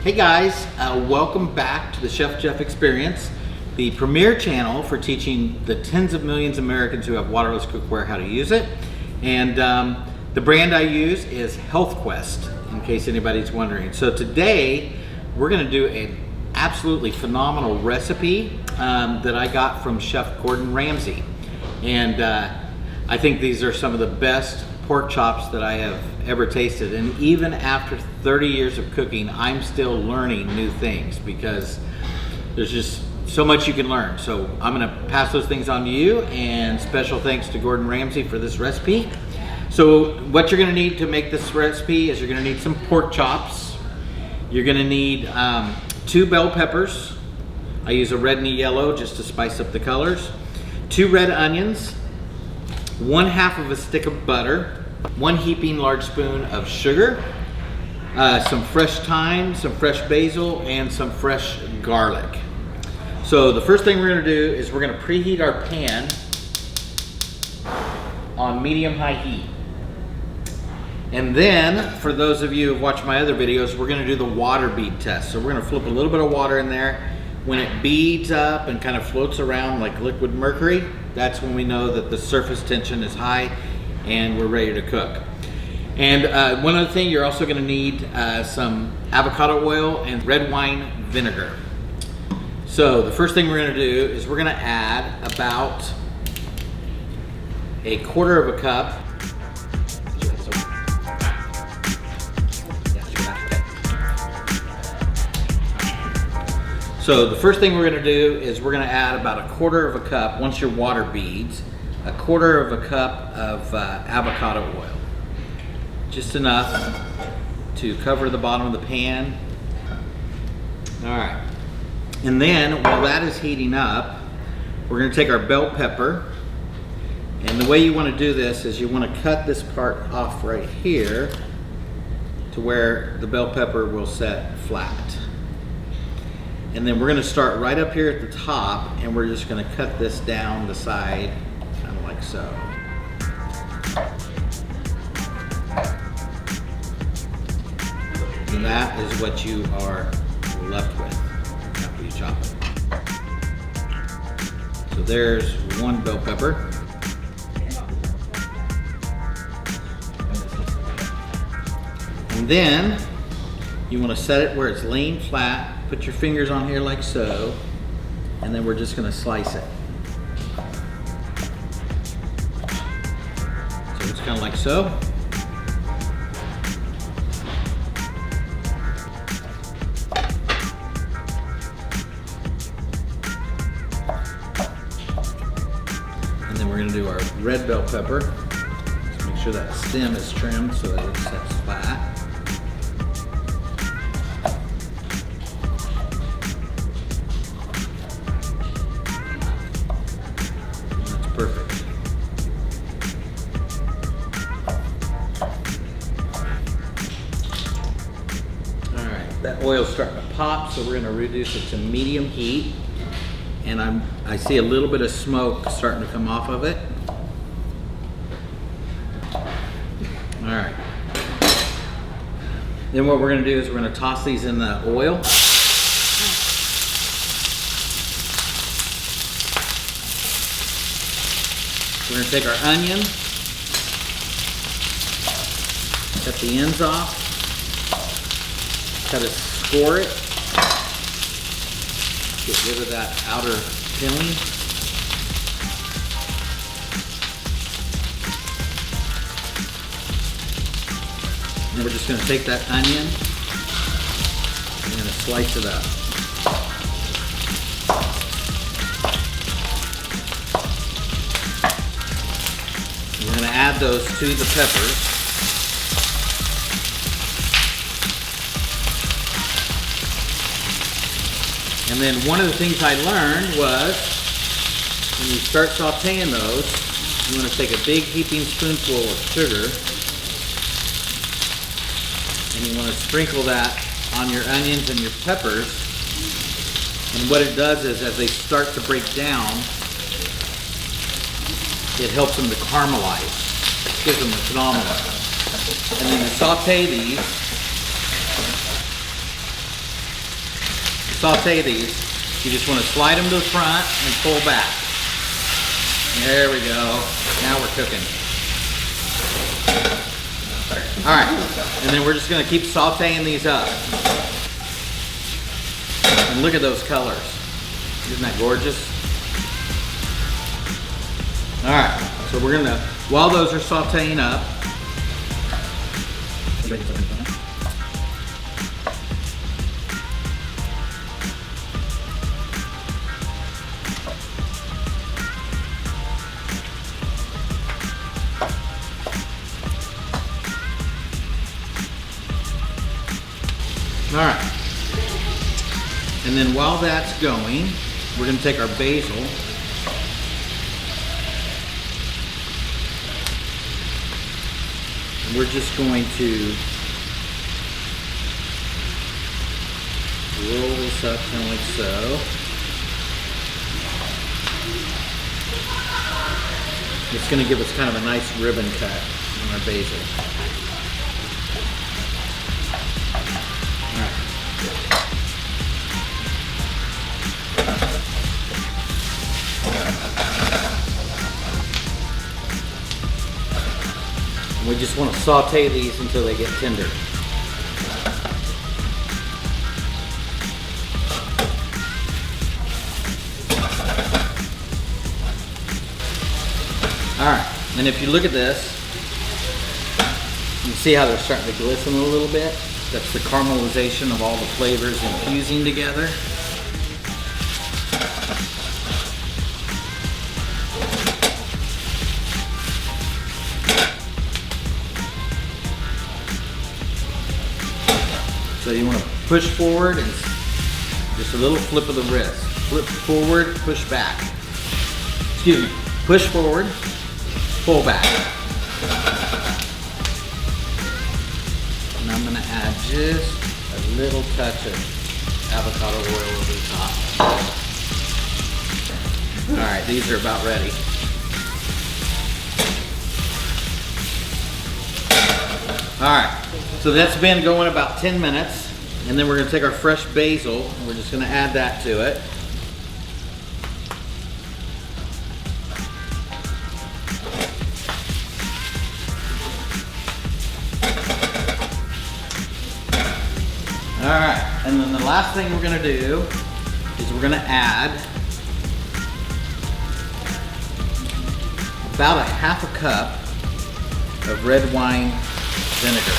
Hey guys, welcome back to the Chef Jeff Experience, the premier channel for teaching the tens of millions of Americans who have waterless cookware how to use it. And the brand I use is HealthQuest, in case anybody's wondering. So today, we're gonna do an absolutely phenomenal recipe that I got from Chef Gordon Ramsay. And I think these are some of the best pork chops that I have ever tasted. And even after 30 years of cooking, I'm still learning new things because there's just so much you can learn. So I'm gonna pass those things on to you, and special thanks to Gordon Ramsay for this recipe. So what you're gonna need to make this recipe is you're gonna need some pork chops. You're gonna need 2 bell peppers. I use a red and a yellow just to spice up the colors. 2 red onions, 1/2 of a stick of butter, 1 heaping large spoon of sugar, some fresh thyme, some fresh basil, and some fresh garlic. So the first thing we're gonna do is we're gonna preheat our pan on medium-high heat. And then, for those of you who've watched my other videos, we're gonna do the water bead test. So we're gonna flip a little bit of water in there. When it beads up and kind of floats around like liquid mercury, that's when we know that the surface tension is high and we're ready to cook. And one other thing, you're also gonna need some avocado oil and red wine vinegar. So the first thing we're gonna do is we're gonna add about 1/4 of a cup. So the first thing we're gonna do is we're gonna add about 1/4 of a cup, once your water beads, 1/4 of a cup of avocado oil. Just enough to cover the bottom of the pan. All right. And then while that is heating up, we're gonna take our bell pepper. And the way you wanna do this is you wanna cut this part off right here to where the bell pepper will set flat. And then we're gonna start right up here at the top, and we're just gonna cut this down the side, kind of like so. And that is what you are left with after you chop it. So there's 1 bell pepper. And then you wanna set it where it's laying flat. Put your fingers on here like so, and then we're just gonna slice it. So it's kind of like so. And then we're gonna do our red bell pepper. Just make sure that stem is trimmed so that it sets flat. Perfect. All right, that oil's starting to pop, so we're going to reduce it to medium heat. And I see a little bit of smoke starting to come off of it. All right. Then what we're going to do is we're going to toss these in the oil. We're going to take our onion, cut the ends off, score it, get rid of that outer peeling. And then we're just going to take that onion and we're going to slice it up. We're going to add those to the peppers. And then one of the things I learned was when you start sauteing those, you want to take a big heaping spoonful of sugar and you want to sprinkle that on your onions and your peppers. And what it does is as they start to break down, it helps them to caramelize. It gives them a phenomenal. And then you saute these saute these, you just want to slide them to the front and pull back. There we go. Now we're cooking. All right, and then we're just going to keep sauteing these up. And look at those colors. Isn't that gorgeous? All right, so we're going to, while those are sauteing up, all right, and then while that's going, we're going to take our basil and we're just going to roll this up kind of like so. It's going to give us kind of a nice ribbon cut on our basil. We just want to saute these until they get tender. All right, and if you look at this, you can see how they're starting to glisten a little bit. That's the caramelization of all the flavors infusing together. So you want to push forward and just a little flip of the wrist. Flip forward, push back. Excuse me. Push forward, pull back. And I'm going to add just a little touch of avocado oil over the top. All right, these are about ready. All right, so that's been going about 10 minutes, and then we're going to take our fresh basil and we're just going to add that to it. All right, and then the last thing we're going to do is we're going to add about a half a cup of red wine vinegar.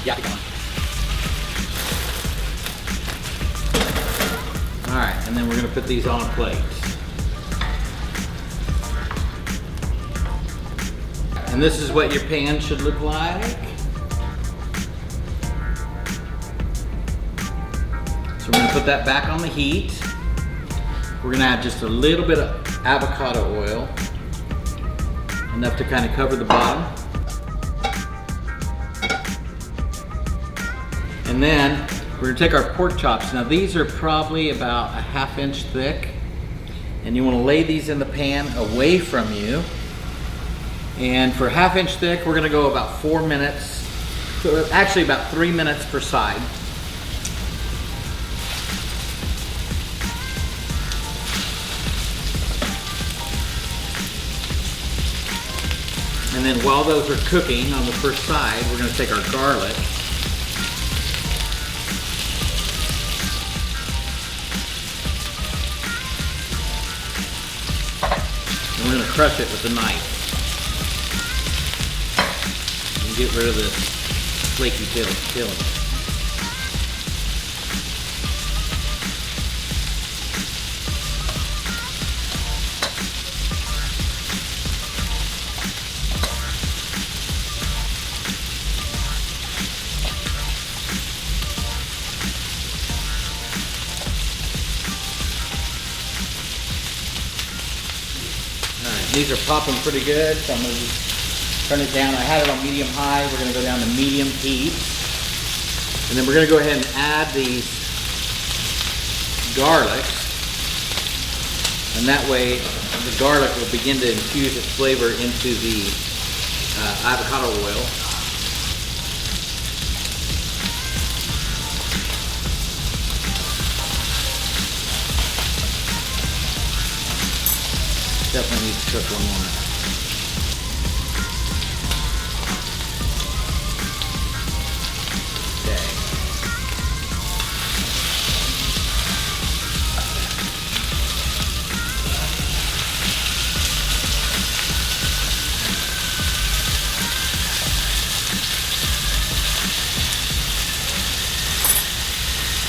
Yeah, keep going. All right, and then we're going to put these on a plate. And this is what your pan should look like. So we're going to put that back on the heat. We're going to add just a little bit of avocado oil, enough to kind of cover the bottom. And then we're going to take our pork chops. Now these are probably about a ½ inch thick, and you want to lay these in the pan away from you. And for ½ inch thick, we're going to go about 4 minutes, so actually about 3 minutes per side. And then while those are cooking on the first side, we're going to take our garlic. And we're going to crush it with a knife. And get rid of this flaky peeling. These are popping pretty good, so I'm going to just turn it down. I had it on medium high. We're going to go down to medium heat. And then we're going to go ahead and add these garlics. And that way the garlic will begin to infuse its flavor into the avocado oil. Definitely needs to cook one more minute. Okay.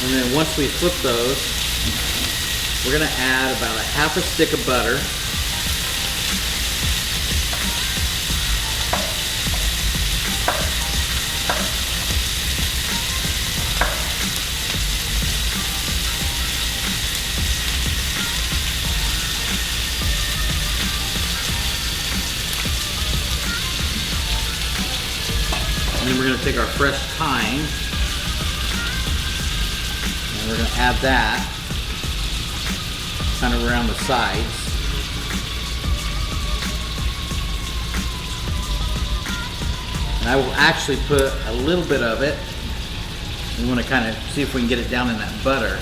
And then once we flip those, we're going to add about a half a stick of butter. And then we're going to take our fresh thyme and we're going to add that kind of around the sides. And I will actually put a little bit of it. We want to kind of see if we can get it down in that butter.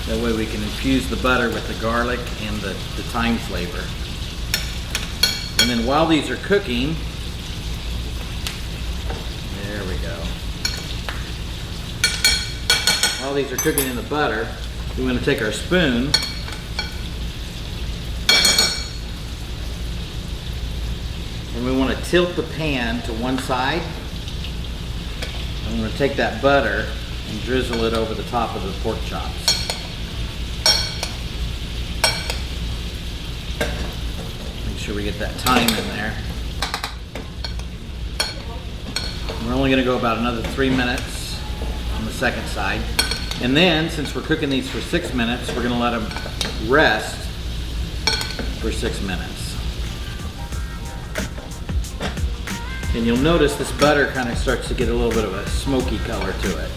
That way we can infuse the butter with the garlic and the thyme flavor. And then while these are cooking, there we go. While these are cooking in the butter, we want to take our spoon and we want to tilt the pan to one side. I'm going to take that butter and drizzle it over the top of the pork chops. Make sure we get that thyme in there. We're only going to go about another 3 minutes on the second side. And then, since we're cooking these for 6 minutes, we're going to let them rest for 6 minutes. And you'll notice this butter kind of starts to get a little bit of a smoky color to it.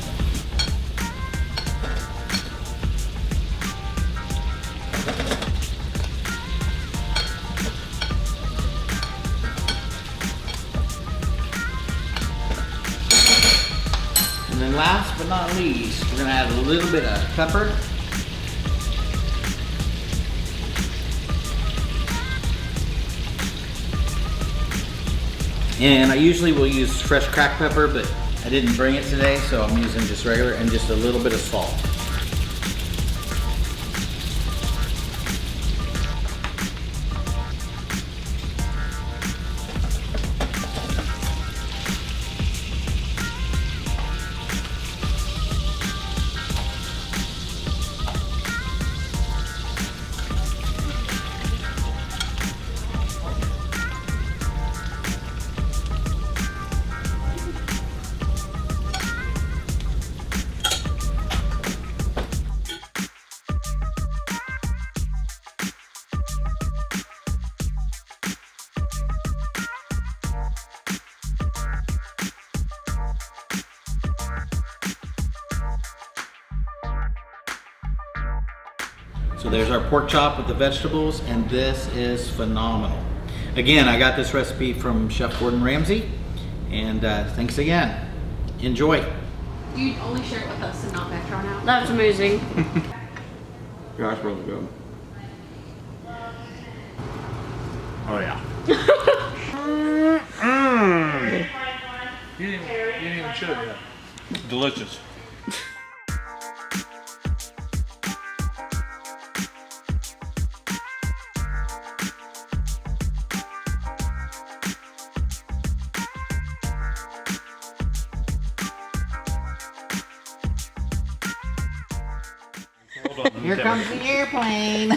And then last but not least, we're going to add a little bit of pepper. And I usually will use fresh cracked pepper, but I didn't bring it today, so I'm using just regular, and just a little bit of salt. So there's our pork chop with the vegetables, and this is phenomenal. Again, I got this recipe from Chef Gordon Ramsay, and thanks again. Enjoy. You only share it with us and not Metro now? That's amazing. Yeah, that's really good. Oh yeah. You didn't even show it yet. Delicious. Here comes the airplane.